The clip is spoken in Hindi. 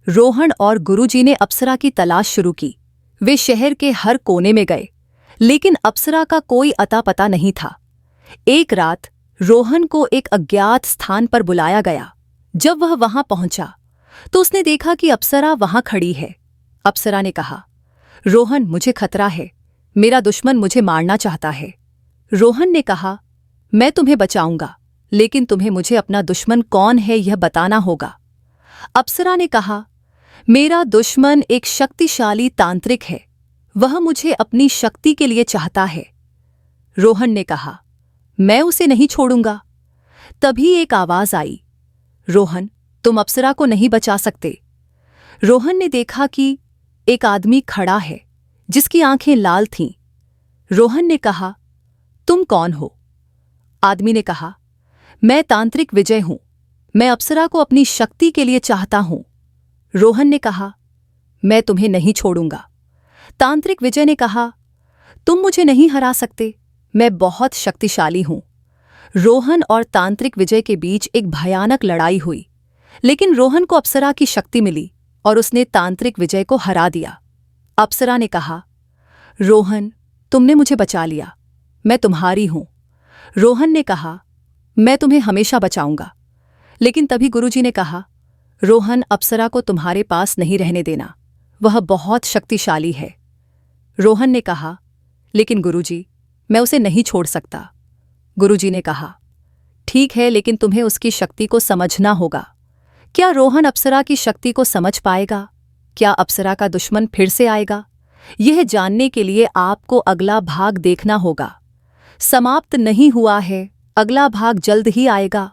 रोहन और गुरुजी ने अप्सरा की तलाश शुरू की। वे शहर के हर कोने में गए, लेकिन अप्सरा का कोई अता पता नहीं था। एक रात रोहन को एक अज्ञात स्थान पर बुलाया गया। जब वह वहां पहुंचा तो उसने देखा कि अप्सरा वहां खड़ी है। अप्सरा ने कहा, रोहन, मुझे खतरा है, मेरा दुश्मन मुझे मारना चाहता है। रोहन ने कहा, मैं तुम्हें बचाऊंगा, लेकिन तुम्हें मुझे अपना दुश्मन कौन है यह बताना होगा। अप्सरा ने कहा, मेरा दुश्मन एक शक्तिशाली तांत्रिक है, वह मुझे अपनी शक्ति के लिए चाहता है। रोहन ने कहा, मैं उसे नहीं छोड़ूंगा। तभी एक आवाज आई, रोहन, तुम अप्सरा को नहीं बचा सकते। रोहन ने देखा कि एक आदमी खड़ा है जिसकी आंखें लाल थीं। रोहन ने कहा, तुम कौन हो? आदमी ने कहा, मैं तांत्रिक विजय हूं, मैं अप्सरा को अपनी शक्ति के लिए चाहता हूं। रोहन ने कहा, मैं तुम्हें नहीं छोड़ूंगा। तांत्रिक विजय ने कहा, तुम मुझे नहीं हरा सकते, मैं बहुत शक्तिशाली हूं। रोहन और तांत्रिक विजय के बीच एक भयानक लड़ाई हुई, लेकिन रोहन को अप्सरा की शक्ति मिली और उसने तांत्रिक विजय को हरा दिया। अप्सरा ने कहा, रोहन, तुमने मुझे बचा लिया, मैं तुम्हारी हूं। रोहन ने कहा, मैं तुम्हें हमेशा बचाऊंगा। लेकिन तभी गुरुजी ने कहा, रोहन, अप्सरा को तुम्हारे पास नहीं रहने देना, वह बहुत शक्तिशाली है। रोहन ने कहा, लेकिन गुरुजी, मैं उसे नहीं छोड़ सकता। गुरुजी ने कहा, ठीक है, लेकिन तुम्हें उसकी शक्ति को समझना होगा। क्या रोहन अप्सरा की शक्ति को समझ पाएगा? क्या अप्सरा का दुश्मन फिर से आएगा? यह जानने के लिए आपको अगला भाग देखना होगा। समाप्त नहीं हुआ है, अगला भाग जल्द ही आएगा।